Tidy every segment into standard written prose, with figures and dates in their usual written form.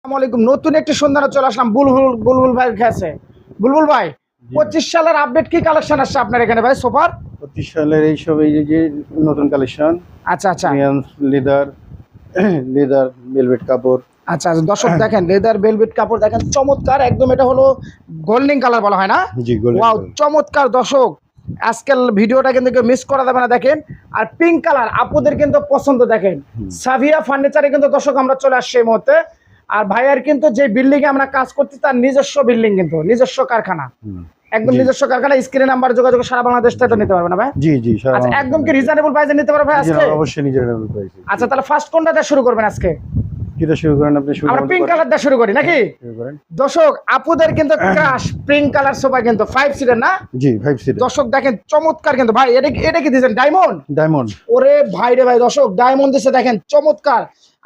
আসসালামাইকুম। নতুন একটি সন্ধানে চলে আসলাম বুলবুল ভাইয়ের কাছে। বুলবুল ভাই, 25 সালের আপডেট কি কালেকশন আসছে আপনার এখানে ভাই সোফার? 25 সালের এইসব এই যে নতুন কালেকশন। আচ্ছা আচ্ছা লেদার লেদার ভেলভেট কাপড়। আচ্ছা দর্শক দেখেন, লেদার ভেলভেট কাপড় দেখেন, চমৎকার একদম। এটা হলো গোল্ডেন কালার বলা হয় না? জি, গোল্ডেন ওয়াও, কালার। চমৎকার দর্শক। আজকাল ভিডিওটা কিন্তু কেউ মিস করা যাবে না। দেখেন, আর পিঙ্ক কালার আপুদের কিন্তু পছন্দ। দেখেন, সাভিয়া ফার্নিচারে কিন্তু দর্শক আমরা চলে আসছি এই মুহূর্তে। আর ভাইয়ার কিন্তু যে বিল্ডিং এ আমরা কাজ করছি তার নিজস্ব বিল্ডিং, কিন্তু নিজস্ব কারখানা, একদম নিজস্ব কারখানা। স্ক্রিনে নাম্বার যোগাযোগ সারা বাংলাদেশ থেকে নিতে পারবে না ভাই? জি জি, আচ্ছা, একদম কি রিজনেবল প্রাইসে নিতে পারবে ভাই আজকে? অবশ্যই রিজনেবল প্রাইসে। আচ্ছা, তাহলে ফার্স্ট কোনটা দিয়ে শুরু করবেন আজকে? কিটা শুরু করেন আপনি? শুরু আমরা করতে পিঙ্ক পারেন। কালার দিয়ে শুরু করি নাকি? শুরু করেন। দর্শক আপুদের কিন্তু ক্রাশ পিঙ্ক কালার সোফা, কিন্তু 5 সিটের না? জি, 5 সিট। দর্শক দেখেন চমৎকার কিন্তু ভাই। এটা কি দিয়েছেন? ডায়মন্ড? ডায়মন্ড। ওরে ভাই রে ভাই, দর্শক ডায়মন্ড দিছে দেখেন, চমৎকার।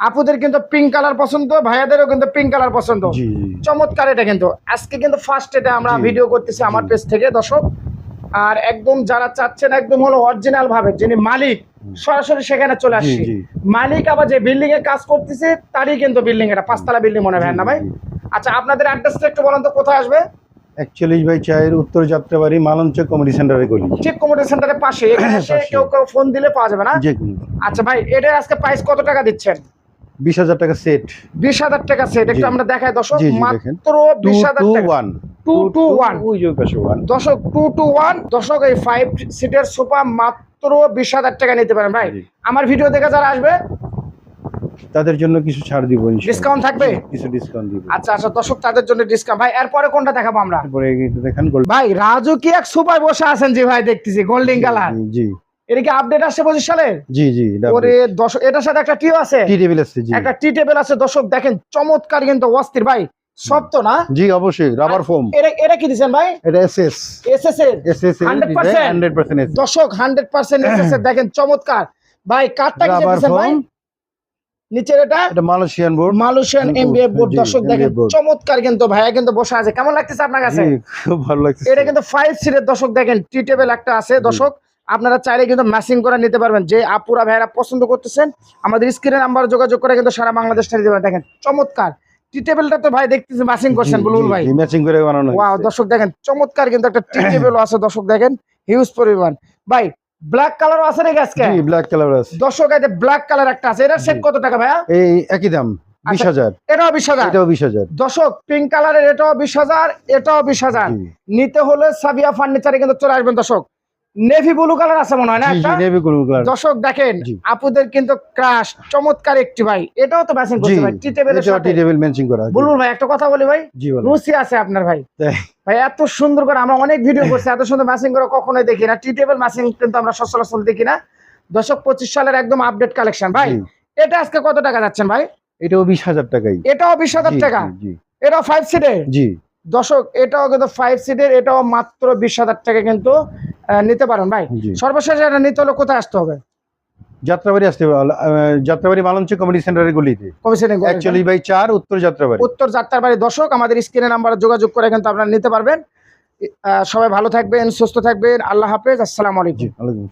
আপুদের কিন্তু পিঙ্ক কালার পছন্দ, ভাইয়াদেরও কিন্তু পিঙ্ক কালার পছন্দ। জি জি। চমৎকার। এটা কিন্তু আজকে কিন্তু ফার্স্ট এটা আমরা জি। ভিডিও করতেছি আমার পেজ থেকে দর্শক। আর একদম যারা চাচ্ছেন একদম হলো অরিজিনাল ভাবে, যিনি মালিক সরাসরি সেখানে চলে আসছি। জি। মালিক আবার যে বিল্ডিং এ কাজ করতেছে তারই কিন্তু বিল্ডিং, এটা 5 তলা বিল্ডিং মনে হয় না ভাই? জি। আচ্ছা, আপনাদের অ্যাড্রেসটা একটু বলেন তো, কোথায় আসবে? 41 বাই 4 উত্তর যাত্রাবাড়ি মালঞ্চ কমিউনিটি সেন্টারে গলি। ঠিক কমিউনিটি সেন্টারের পাশে। এখানে এসে পাশে। কেউ ফোন দিলে পাওয়া যাবে না? যে কোনো। আচ্ছা ভাই, এটার আজকে প্রাইস কত টাকা দিচ্ছেন? 20,000 টাকা সেট। 20,000 টাকা সেট। একটু জি। আমরা দেখাই দর্শক, জি, জি, দেখেন। মাত্র 20,000 টাকা। 221 221 ওই যে পাশে 1। দর্শক 221 দর্শক, এই 5 সিটের সোফা মাত্র 20,000 টাকা নিতে পারেন ভাই। জি। আমার ভিডিও দেখে যারা আসবে তাদের জন্য কিছু ছাড় দিব ইনশাআল্লাহ। ডিসকাউন্ট থাকবে? কিছু ডিসকাউন্ট দিব। আচ্ছা আচ্ছা দর্শক, তাদের জন্য ডিসকাউন্ট। ভাই এরপরে কোনটা দেখাবো আমরা? তারপরে এইটা দেখেন গোল্ড। ভাই রাজু কি এক সোফায় বসে আছেন যে ভাই, দেখতেছি গোল্ডেন কালার। জি এটা কি আপডেট আসছে 25 সালের? জি জি। ওরে দর্শক, এটার সাথে একটা টিও আছে, টি টেবিল আছে। জি, একটা টি টেবিল আছে দর্শক দেখেন, চমৎকার কিন্তু অস্থির ভাই। সব তো না? জি অবশ্যই রাবার ফোম। এটা কি দিবেন ভাই? এটা এসএস এসএস এর এসএস 100% এস। দর্শক 100% এসএস এর দেখেন, চমৎকার ভাই। কাঠটা কি রাবার দিবেন ভাই? ফোম। নিচের এটা Malaysian board. Malaysian MBF board. জি, দর্শক দেখেন MBF board। চমৎকার কিন্তু ভাইয়া কিন্তু বসে আছে। কেমন লাগতেছে আপনার কাছে? জি, খুব ভালো লাগছে। এটা কিন্তু 5 সিটের দর্শক দেখেন, টি টেবিল একটা আছে দর্শক। আপনারা চাইলে কিন্তু ম্যাচিং করে নিতে পারবেন। যে আপুরা ভাইরা পছন্দ করতেছেন আমাদের স্ক্রিনে নাম্বার যোগাযোগ করে কিন্তু সারা বাংলাদেশ থেকে দিতে পারেন। দেখেন চমৎকার টি টেবিলটা তো ভাই দেখতেছি ম্যাচিং করছেন বুলবুল ভাই। ম্যাচিং করে বানানো হয়েছে। ওয়াও দর্শক দেখেন চমৎকার কিন্তু একটা টি টেবিল আছে দর্শক দেখেন, হিউজ পরিমাণ। ভাই ব্ল্যাক কালারও আছে নাকি আজকে? জি, ব্ল্যাক কালার আছে। দর্শক এই যে ব্ল্যাক কালার একটা আছে, এটার সেট কত টাকা ভাইয়া? এই একই দাম 20,000। এটাও 20,000। এটাও 20,000। দর্শক পিঙ্ক কালারের এটাও 20,000, এটাও 20,000। জি। নিতে হলে সাবিয়া ফার্নিচারে কিন্তু চলে আসবেন দর্শক। নেভি ব্লু কালার আছে মনে হয় না জি জি, একটা? Navy colour. দর্শক দেখেন জি। আপুদের কিন্তু ক্রাশ চমৎকার একটি ভাই। এটাও তো ম্যাচিং জি, করছে ভাই টি টেবিলের এটাও সাথে। টি টেবিল ম্যাচিং করা। জি। বুলবুল ভাই একটা কথা বলি ভাই, জি বলেন। রুচি আছে আপনার ভাই। তাই। ভাই এত সুন্দর করে আমরা অনেক ভিডিও করছি, এত সুন্দর ম্যাচিং করে কখনোই দেখি না। টি টেবিল ম্যাচিং কিন্তু আমরা সচরাচর দেখি না। দর্শক 25 সালের একদম আপডেট কালেকশন ভাই। জি। এটা আজকে কত টাকা যাচ্ছেন ভাই? এটাও 20,000 টাকাই। এটাও 20,000 জি, টাকা। জি এটাও 5 সিটের। জি। দর্শক এটাও কিন্তু 5 সিটের, এটাও মাত্র 20,000 টাকা কিন্তু নিতে পারেন ভাই। জি। সর্বশেষ এটা নিতে হলে কোথায় আসতে হবে? যাত্রাবাড়ি আসতে হবে। যাত্রাবাড়ি মালঞ্চ কমিউনিটি সেন্টারের গলিতে। কমিশনে 41 বাই 4 উত্তর যাত্রাবাড়ি। উত্তর যাত্রাবাড়ি। দর্শক আমাদের স্ক্রিনে নাম্বারে যোগাযোগ করে কিন্তু আপনারা নিতে পারবেন। সবাই ভালো থাকবেন, সুস্থ থাকবেন। আল্লাহ হাফেজ, আসসালামু আলাইকুম। জি, আলাইকুম।